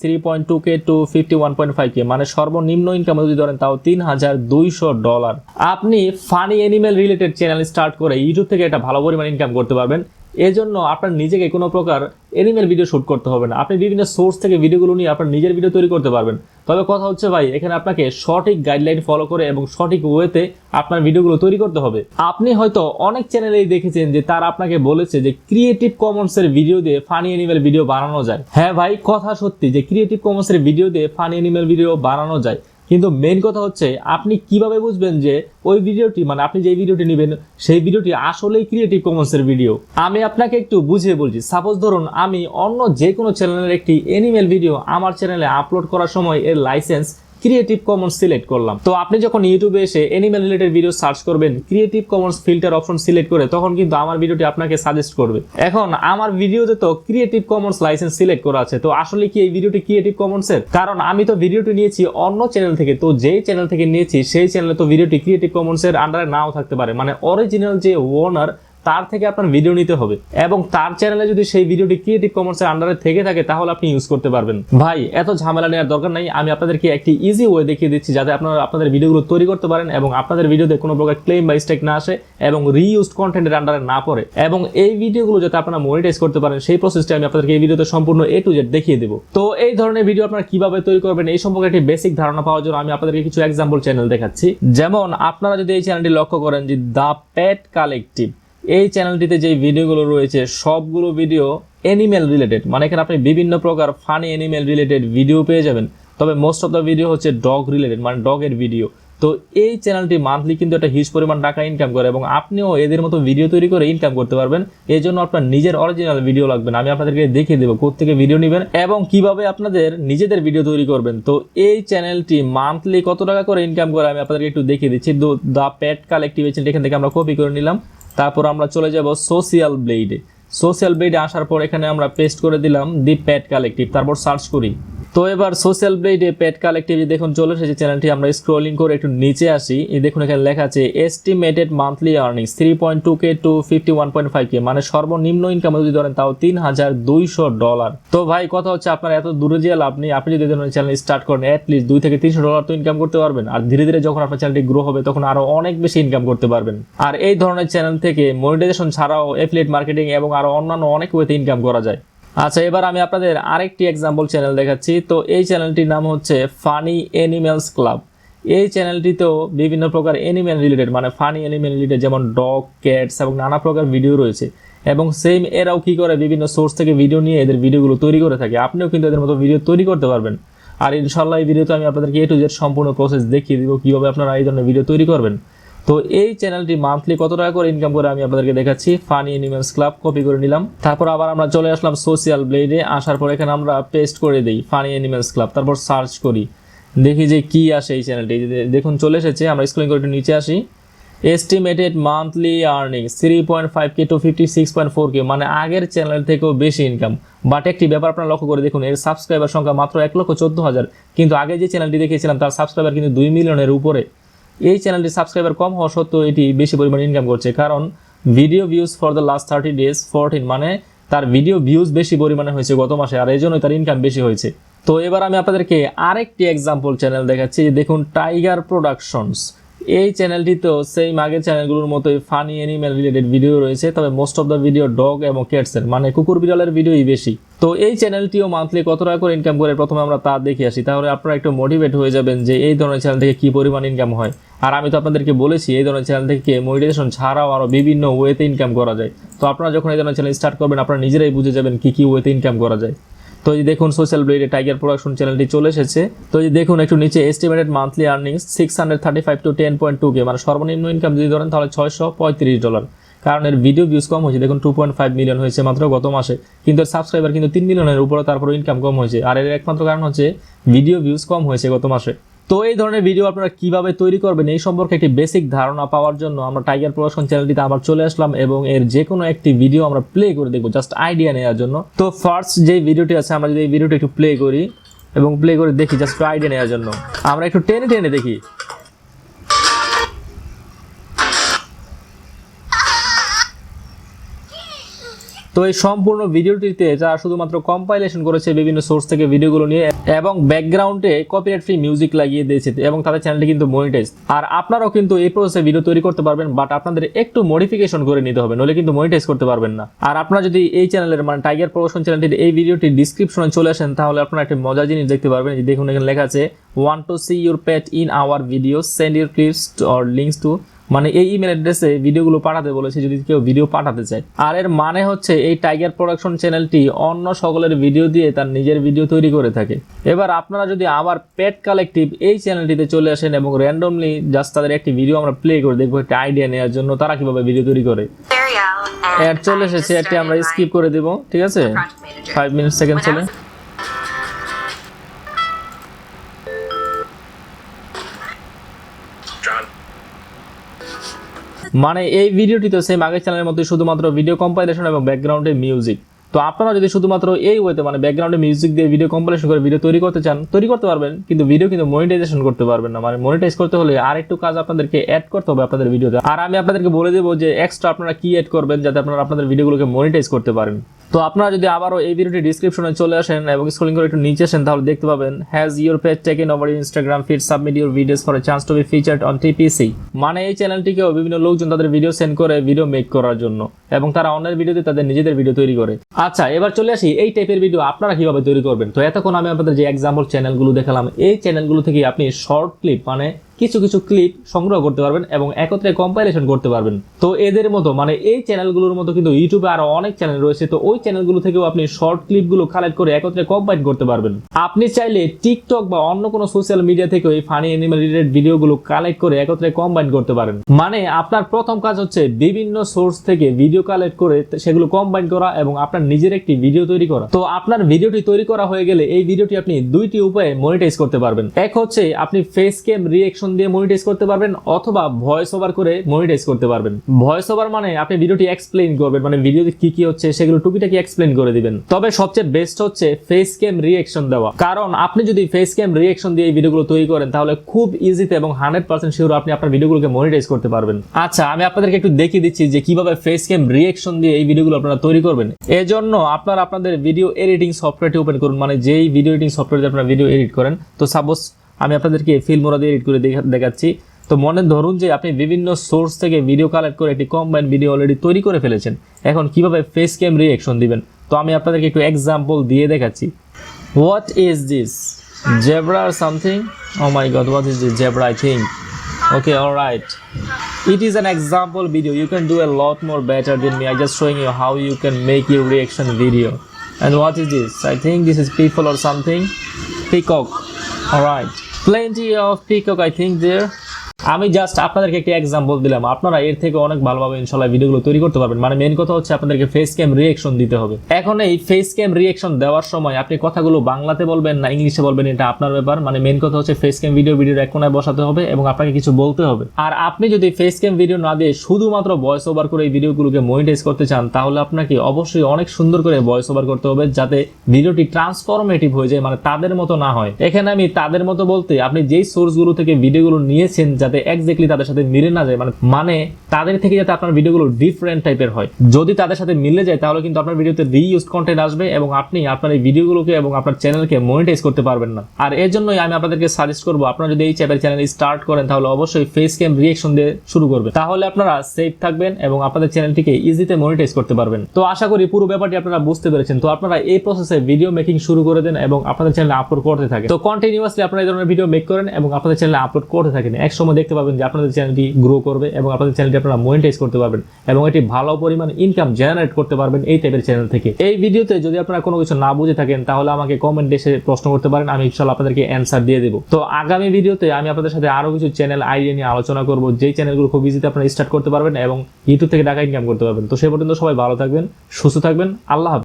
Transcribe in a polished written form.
3.2K to 51.5K, মানে সর্বনিম্ন income যদি ধরেন তাও $3,200। আপনি funny animal related channel start করে ইউটিউব থেকে একটা ভালো পরিমাণ ইনকাম করতে পারবেন। এজন্য আপনার নিজেকে কোনো প্রকার অ্যানিমেল ভিডিও শুট করতে হবে না, আপনি বিভিন্ন সোর্স থেকে ভিডিওগুলো নিয়ে আপনার নিজের ভিডিও তৈরি করতে পারবেন। তবে কথা হচ্ছে ভাই, এখানে আপনাকে সঠিক গাইডলাইন ফলো করে এবং সঠিক ওয়েতে আপনার ভিডিওগুলো তৈরি করতে হবে। আপনি হয়তো অনেক চ্যানেলেই দেখেছেন যে তারা আপনাকে বলেছে যে ক্রিয়েটিভ কমন্স এর ভিডিও দিয়ে ফানি অ্যানিমেল ভিডিও বানানো যায়। হ্যাঁ ভাই, কথা সত্যি যে ক্রিয়েটিভ কমন্স এর ভিডিও দিয়ে ফানি অ্যানিমেল ভিডিও বানানো যায়, কিন্তু মেইন কথা হচ্ছে আপনি কিভাবে বুঝবেন যে ওই ভিডিওটি, মানে আপনি যে ভিডিওটি নেবেন সেই ভিডিওটি আসলেই ক্রিয়েটিভ কমন্স এর ভিডিও। আমি আপনাকে একটু বুঝিয়ে বলছি। সাপোজ ধরুন আমি অন্য যে কোনো চ্যানেলের একটি অ্যানিমেল ভিডিও আমার চ্যানেলে আপলোড করার সময় এর লাইসেন্স ক্রিয়েটিভ কমন্স সিলেক্ট করলাম। তো আপনি যখন ইউটিউবে এসে অ্যানিমেল রিলেটেড ভিডিও সার্চ করবেন creative Commons filter option select করে, তখন কিন্তু আমার ভিডিওটি আপনাকে সাজেস্ট করবে। এখন আমার ভিডিওতে তো ক্রিয়েটিভ কমন্স লাইসেন্স সিলেক্ট করা আছে, তো আসলে কি এই ভিডিওটি ক্রিয়েটিভ কমন্স এর? কারণ আমি তো ভিডিওটি নিয়েছি অন্য চ্যানেল থেকে, তো যেই চ্যানেল থেকে নিয়েছি সেই চ্যানেলে তো ভিডিওটি ক্রিয়েটিভ কমন্স এর আন্ডারে নাও থাকতে পারে, মানে অরিজিনাল যে ওনার তার থেকে আপনার ভিডিও নিতে হবে এবং তার চ্যানেলে যদি সেই ভিডিওটি ক্রিয়েটিভ কমন্স এর আন্ডারে থেকে থাকে তাহলে আপনি ইউজ করতে পারবেন। ভাই এত ঝামেলা নেওয়ার দরকার নাই, আমি আপনাদেরকে একটি ইজি ওয়ে দেখিয়ে দিচ্ছি যাতে আপনারা আপনাদের ভিডিওগুলো তৈরি করতে পারেন এবং আপনাদের ভিডিওতে কোনো প্রকার ক্লেম বা স্ট্রাইক না আসে এবং রিইউজড কন্টেন্টের আন্ডারে না পড়ে, এবং এই ভিডিওগুলো যাতে আপনারা মনিটাইজ করতে পারেন সেই প্রসেসটা আমি আপনাদেরকে এই ভিডিওতে সম্পূর্ণ A to Z দেখিয়ে দেব। তো এই ধরনের ভিডিও আপনারা কিভাবে তৈরি করবেন এই সম্পর্কে একটি বেসিক ধারণা পাওয়ার জন্য আমি আপনাদেরকে কিছু এক্সাম্পল চ্যানেল দেখাচ্ছি। যেমন আপনারা যদি এই চ্যানেলটি লক্ষ্য করেন যে দ্য পেট কালেকটিভ, এই চ্যানেলটিতে যে ভিডিওগুলো রয়েছে সবগুলো ভিডিও অ্যানিমেল রিলেটেড, মানে এখানে আপনি বিভিন্ন প্রকার ফানি অ্যানিমেল রিলেটেড ভিডিও পেয়ে যাবেন। তবে মোস্ট অফ দ্য ভিডিও হচ্ছে ডগ রিলেটেড, মানে ডগের ভিডিও। তো এই চ্যানেলটি মান্থলি কিন্তু একটা হিউজ পরিমাণ টাকা ইনকাম করে এবং আপনিও এদের মতো ভিডিও তৈরি করে ইনকাম করতে পারবেন। এই জন্য আপনার নিজের অরিজিনাল ভিডিও লাগবে না, আমি আপনাদেরকে দেখিয়ে দেবো কোত্থেকে ভিডিও নেবেন এবং কিভাবে আপনাদের নিজেদের ভিডিও তৈরি করবেন। তো এই চ্যানেলটি মান্থলি কত টাকা করে ইনকাম করে আমি আপনাদেরকে একটু দেখিয়ে দিচ্ছি। দ্য পেট কালেকটিভ চ্যানেল এখান থেকে আমরা কপি করে নিলাম, তারপর আমরা চলে যাব সোশ্যাল ব্লেডে। সোশ্যাল ব্লেডে আসার পর এখানে আমরা পেস্ট করে দিলাম দি পেট কালেকটিভ, তারপর সার্চ করি। তো এবার সোশ্যাল ব্লেডে পেট কালেকটিভ দেখুন চলে এসেছে চ্যানেলটি। আমরা স্ক্রলিং করে একটু নিচে আসি, এই দেখুন এখানে লেখা আছে estimated monthly earnings 3.2K to 51.5K, মানে সর্বনিম্ন ইনকাম যদি ধরেন তাও $3,200। তো ভাই কথা হচ্ছে আপনার এত দূরে যে লাভ নেই, আপনি যদি ধরুন চ্যানেল স্টার্ট করেন অ্যাটলিস্ট $200 থেকে $300 তো ইনকাম করতে পারবেন, আর ধীরে ধীরে যখন আপনার চ্যানেলটি গ্রো হবে তখন আরো অনেক বেশি ইনকাম করতে পারবেন। আর এই ধরনের চ্যানেল থেকে মনিটাইজেশন ছাড়াও অ্যাফিলিয়েট মার্কেটিং এবং আরো অন্যান্য অনেক ওয়েতে ইনকাম করা যায়। আচ্ছা, এবার আমি আপনাদের আরেকটি এক্সাম্পল চ্যানেল দেখাচ্ছি। তো এই চ্যানেলটির নাম হচ্ছে ফানি অ্যানিমেলস ক্লাব। এই চ্যানেলটিতেও বিভিন্ন প্রকার অ্যানিমেল রিলেটেড, মানে ফানি অ্যানিমেল রিলেটেড যেমন ডগ, ক্যাটস এবং নানা প্রকার ভিডিও রয়েছে এবং সেম এরাও কি করে বিভিন্ন সোর্স থেকে ভিডিও নিয়ে এদের ভিডিওগুলো তৈরি করে থাকে। আপনিও কিন্তু এদের মতো ভিডিও তৈরি করতে পারবেন। আর ইনশাআল্লাহ এই ভিডিওতে আমি আপনাদেরকে A to Z সম্পূর্ণ প্রসেস দেখিয়ে দিব কিভাবে আপনারা এই ধরনের ভিডিও তৈরি করবেন। তো এই চ্যানেলটি মান্থলি কত টাকা করে ইনকাম করে আমি আপনাদেরকে দেখাচ্ছি। ফানি অ্যানিমেলস ক্লাব কপি করে নিলাম, তারপর আবার আমরা চলে আসলাম সোশ্যাল ব্লেডে। আসার পর এখানে আমরা পেস্ট করে দিই ফানি অ্যানিমেলস ক্লাব, তারপর সার্চ করি, দেখি যে কি আসে এই চ্যানেলটি। দেখুন চলে এসেছে, আমরা স্ক্রলিং করে একটু নিচে আসি। Estimated monthly earnings 3.5K to 56.4K, মানে আগের চ্যানেল থেকেও বেশি ইনকাম। বাট একটি ব্যাপার আপনারা লক্ষ্য করে দেখুন, এর সাবস্ক্রাইবার সংখ্যা মাত্র 1,14,000, কিন্তু আগে যে চ্যানেলটি দেখিয়েছিলাম তার সাবস্ক্রাইবার কিন্তু 2 মিলিয়নের উপরে। এই চ্যানেলটির সাবস্ক্রাইবার কম হওয়া সত্ত্বেও এটি বেশি পরিমাণে ইনকাম করছে, কারণ video views for the last 30 days 14, মানে তার ভিডিও ভিউজ বেশি পরিমাণে হয়েছে গত মাসে, আর এই জন্যই তার ইনকাম বেশি হয়েছে। তো এবার আমি আপনাদেরকে আরেকটি এক্সাম্পল চ্যানেল দেখাচ্ছি। দেখুন টাইগার প্রোডাকশনস, এই চ্যানেলটিতেও সেম আগের চ্যানেলগুলোর মতোই ফানি অ্যানিমেল রিলেটেড ভিডিও রয়েছে, তবে most of the video dog এবং ক্যাটসের, মানে কুকুর বিড়ালের ভিডিওই বেশি। তো এই চ্যানেলটিও মান্থলি কত টাকা করে ইনকাম করে প্রথমে আমরা তা দেখে আসি, তাহলে আপনারা একটু মোটিভেট হয়ে যাবেন যে এই ধরনের চ্যানেল থেকে কি পরিমাণ ইনকাম হয়। আর আমি তো আপনাদেরকে বলেছি এই ধরনের চ্যানেল থেকে মনিটাইজেশন ছাড়াও আরো বিভিন্ন ওয়েতে ইনকাম করা যায়। তো আপনারা যখন এই ধরনের চ্যানেল স্টার্ট করবেন আপনারা নিজেরাই বুঝে যাবেন কি কি ওয়েতে ইনকাম করা যায়। তো এই দেখুন সোশ্যাল ব্লেডে টাইগার প্রোডাকশন চ্যানেলটি চলে এসেছে। তো এই দেখুন একটু নিচে estimated monthly earnings 635 to 10.2K, মানে সর্বনিম্ন ইনকাম যদি ধরেন তাহলে $635, কারণ এর ভিডিও ভিউজ কম হয়েছে। দেখুন 2.5 মিলিয়ন হয়েছে মাত্র গত মাসে, কিন্তু এর সাবস্ক্রাইবার কিন্তু 3 মিলিয়নের উপরে, তারপরে ইনকাম কম হয়েছে। আর এর একমাত্র কারণ হচ্ছে ভিডিও ভিউজ কম হয়েছে গত মাসে। তো এই ধরনের ভিডিও আপনারা কিভাবে তৈরি করবেন এই সম্পর্কে একটি বেসিক ধারণা পাওয়ার জন্য আমরা টাইগার প্রোডাকশন চ্যানেলটিতে আবার চলে আসলাম এবং এর যে কোনো একটি ভিডিও আমরা প্লে করে দেখবো জাস্ট আইডিয়া নেওয়ার জন্য। তো ফার্স্ট যে ভিডিওটি আছে আমরা যদি এই ভিডিওটি একটু প্লে করি এবং প্লে করে দেখি জাস্ট আইডিয়া নেওয়ার জন্য, আমরা একটু টেনে টেনে দেখি। তো এই সম্পূর্ণ ভিডিওটিতে যারা শুধুমাত্র কম্পাইলেশন করেছে বিভিন্ন সোর্স থেকে ভিডিওগুলো নিয়ে এবং ব্যাকগ্রাউন্ডে কপিরাইট ফ্রি মিউজিক লাগিয়ে দিয়েছে এবং তাদের চ্যানেলটি কিন্তু মনিটাইজ। আর আপনারাও কিন্তু এই প্রসেসে ভিডিও তৈরি করতে পারবেন, বাট আপনাদের একটু মডিফিকেশন করে নিতে হবে, নলে কিন্তু মনিটাইজ করতে পারবেন না। আর আপনারা যদি এই চ্যানেলের মানে টাইগার প্রমোশন চ্যানেলটির এই ভিডিওটি ডিসক্রিপশনে চলে আসেন তাহলে আপনারা একটা মজার জিনিস দেখতে পারবেন। দেখুন এখানে লেখা আছে want to see your pet in our videos, send your clips or links to, মানে এই ইমেল অ্যাড্রেসে ভিডিওগুলো পাঠাতে বলেছে যদি কেউ ভিডিও পাঠাতে চায়। আর এর মানে হচ্ছে এই টাইগার প্রোডাকশন চ্যানেলটি অন্য সকলের ভিডিও দিয়ে তার নিজের ভিডিও তৈরি করে থাকে। এবার আপনারা যদি আবার পেট কালেকটিভ এই চ্যানেলটিতে চলে আসেন এবং র্যান্ডমলি জাস্ট তাদের একটি ভিডিও আমরা প্লে করে দেখবো একটা আইডিয়া নেওয়ার জন্য তারা কিভাবে ভিডিও তৈরি করে। অ্যাড চলে এসেছে, এটি আমরা স্কিপ করে দেব, ঠিক আছে? 5 মিনিট সেকেন্ড চলে। মানে এই ভিডিওটি তো সেম আগের চ্যানেলের মধ্যে শুধুমাত্র ভিডিও কম্পাইলেশন এবং ব্যাকগ্রাউন্ডে মিউজিক। তো আপনারা যদি শুধুমাত্র এই ওয়েতে মানে ব্যাকগ্রাউন্ডে মিউজিক দিয়ে ভিডিও কম্পাইলেশন করে ভিডিও তৈরি করতে চান, তৈরি করতে পারবেন, কিন্তু ভিডিও কিন্তু মনিটাইজেশন করতে পারবেন না। মানে মনিটাইজ করতে হলে আর একটু কাজ আপনাদেরকে অ্যাড করতে হবে আপনাদের ভিডিওতে। আর আমি আপনাদেরকে বলে দেবো যে এক্সট্রা আপনারা কি অ্যাড করবেন যাতে আপনারা আপনাদের ভিডিওগুলোকে মনিটাইজ করতে পারেন। তো আপনারা যদি আবারও এই ভিডিওটি ডিসক্রিপশনে চলে আসেন এবং স্ক্রলিং করে একটু নিচে আসেন তাহলে দেখতে পাবেন has your page taken over Instagram feed, submit your videos for a chance to be featured on TPC. মানে এই চ্যানেলটিকেও বিভিন্ন লোকজন তাদের ভিডিও সেন্ড করে ভিডিও মেক করার জন্য এবং তারা অন্যের ভিডিওতে তাদের নিজেদের ভিডিও তৈরি করে। আচ্ছা, এবার চলে আসি এই টাইপের ভিডিও আপনারা কিভাবে তৈরি করবেন। তো এতক্ষণ আমি আপনাদের যে এক্সাম্পল চ্যানেলগুলো দেখালাম এই চ্যানেলগুলো থেকে আপনি শর্ট ক্লিপ মানে কিছু কিছু ক্লিপ সংগ্রহ করতে পারবেন এবং একত্রে কম্পাইলেশন করতে পারবেন। তো এদের মতো মানে এই চ্যানেলগুলোর মতো কিন্তু ইউটিউবে আরো অনেক চ্যানেল রয়েছে, তো ওই চ্যানেলগুলো থেকেও আপনি শর্ট ক্লিপগুলো কালেক্ট করে একত্রে কম্পাইল করতে পারবেন। আপনি চাইলে টিকটক বা অন্য কোনো সোশ্যাল মিডিয়া থেকে এই ফানি অ্যানিমেল রিলেটেড ভিডিওগুলো কালেক্ট করে একত্রে কম্বাইন করতে পারেন। মানে আপনার প্রথম কাজ হচ্ছে বিভিন্ন সোর্স থেকে ভিডিও কালেক্ট করে সেগুলো কম্বাইন করা এবং আপনার নিজের একটি ভিডিও তৈরি করা। তো আপনার ভিডিওটি তৈরি করা হয়ে গেলে এই ভিডিওটি আপনি দুইটি উপায়ে মনিটাইজ করতে পারবেন। এক হচ্ছে আপনি ফেস ক্যাম রিঅ্যাকশন দিয়ে মনিটাইজ করতে পারবেন অথবা ভয়েস ওভার করে মনিটাইজ করতে পারবেন। ভয়েস ওভার মানে আপনি ভিডিওটি এক্সপ্লেইন করবেন, মানে ভিডিওতে কি কি হচ্ছে সেগুলো টুকিটাকি এক্সপ্লেইন করে দিবেন। তবে সবচেয়ে বেস্ট হচ্ছে ফেস ক্যাম রিঅ্যাকশন দেওয়া, কারণ আপনি যদি ফেস ক্যাম রিঅ্যাকশন দিয়ে এই ভিডিওগুলো তৈরি করেন তাহলে খুব ইজিতে এবং 100% শিওর আপনি আপনার ভিডিওগুলোকে মনিটাইজ করতে পারবেন। আচ্ছা, আমি আপনাদেরকে একটু দেখিয়ে দিচ্ছি যে কিভাবে ফেস ক্যাম রিঅ্যাকশন দিয়ে এই ভিডিওগুলো আপনারা তৈরি করবেন। এজন্য আপনারা আপনাদের ভিডিও এডিটিং সফটওয়্যারটি ওপেন করুন, মানে যেই ভিডিও এডিটিং সফটওয়্যার দিয়ে আপনারা ভিডিও এডিট করেন। তো সাপোজ আমি আপনাদেরকে ফিল্মোরা দিয়ে এডিট করে দেখাচ্ছি। তো মনে ধরুন যে আপনি বিভিন্ন সোর্স থেকে ভিডিও কালেক্ট করে একটি কম্বাইন্ড ভিডিও অলরেডি তৈরি করে ফেলেছেন। এখন কিভাবে ফেস ক্যাম রিঅ্যাকশন দিবেন তো আমি আপনাদেরকে একটু এক্সাম্পল দিয়ে দেখাচ্ছি। What is this, zebra or something? Oh my god, what is this? Zebra, I think. Okay, all right. It is an example video. You can do a lot more better than me. I just showing you how you can make your reaction video. And what is this? I think this is people or something. Peacock. All right. Plenty of peacock, I think there. আমি just আপনাদেরকে একটা example দিলাম, আপনারা এর থেকে অনেক ভালোভাবে ইনশাআল্লাহ ভিডিওগুলো তৈরি করতে পারবেন। মানে মেইন কথা হচ্ছে আপনাদেরকে ফেস ক্যাম রিঅ্যাকশন দিতে হবে। এখন এই ফেস ক্যাম রিঅ্যাকশন দেওয়ার সময় আপনি কথাগুলো বাংলাতে বলবেন না ইংলিশে বলবেন এটা আপনার ব্যাপার। মানে মেইন কথা হচ্ছে ফেস ক্যাম ভিডিওর এক কোণায় বসাতে হবে এবং আপনাকে কিছু বলতে হবে। আর আপনি যদি ফেস ক্যাম ভিডিও না দিয়ে শুধুমাত্র ভয়েস ওভার করে এই ভিডিওগুলোকে মনিটাইজ করতে চান তাহলে আপনাকে অবশ্যই অনেক সুন্দর করে ভয়েস ওভার করতে হবে যাতে ভিডিওটি ট্রান্সফরমেটিভ হয়ে যায়, মানে তাদের মতো না হয়। এখানে আমি তাদের মতো বলতে আপনি যেই সোর্সগুলো থেকে ভিডিওগুলো নিয়েছেন যাতে এক্স্যাক্টলি তাদের সাথে মিলে না যায়, মানে তাদের থেকে যাতে আপনার ভিডিওগুলো ডিফারেন্ট টাইপের হয়। যদি তাদের সাথে মিলে যায় তাহলে কিন্তু আপনার ভিডিওতে রিইউজড কন্টেন্ট আসবে এবং আপনি আপনার এই ভিডিওগুলোকে এবং আপনার চ্যানেলকে মনিটাইজ করতে পারবেন না। আর এর জন্যই আমি আপনাদেরকে সাজেস্ট করব আপনারা যদি এই চ্যানেল স্টার্ট করেন তাহলে অবশ্যই ফেস ক্যাম রিঅ্যাকশন দিয়ে শুরু করবেন, তাহলে আপনারা সেফ থাকবেন এবং আপনাদের চ্যানেলটিকে ইজিতে মনিটাইজ করতে পারবেন। তো আশা করি পুরো ব্যাপারটি আপনারা বুঝতে পেরেছেন। তো আপনারা এই প্রসেসে ভিডিও মেকিং শুরু করে দেন এবং আপনাদের চ্যানেলে আপলোড করতে থাকেন। তো কন্টিনিউয়াসলি আপনারা এই ধরনের ভিডিও মেক করেন এবং আপনাদের চ্যানেলে আপলোড করতে থাকেন। এক সময় দেখতে পাবেন যে আপনাদের চ্যানেলটি গ্রো করবে এবং আপনাদের চ্যানেলটি আপনারা মনিটাইজ করতে পারবেন এবং এটি ভালো পরিমাণ ইনকাম জেনারেট করতে পারবেন এই টাইপের চ্যানেল থেকে। এই ভিডিওতে যদি আপনারা কোনো কিছু না বুঝে থাকেন তাহলে আমাকে কমেন্ট এসে প্রশ্ন করতে পারেন, আমি ইনশাআল্লাহ আপনাদেরকে অ্যানসার দিয়ে দেব। তো আগামী ভিডিওতে আমি আপনাদের সাথে আরো কিছু চ্যানেল আইডিয়া নিয়ে আলোচনা করব যেই চ্যানেলগুলো খুব ইজিতে আপনারা স্টার্ট করতে পারবেন এবং ইউটিউব থেকে টাকা ইনকাম করতে পারবেন। তো সেই পর্যন্ত সবাই ভালো থাকবেন, সুস্থ থাকবেন, আল্লাহ হাফেজ।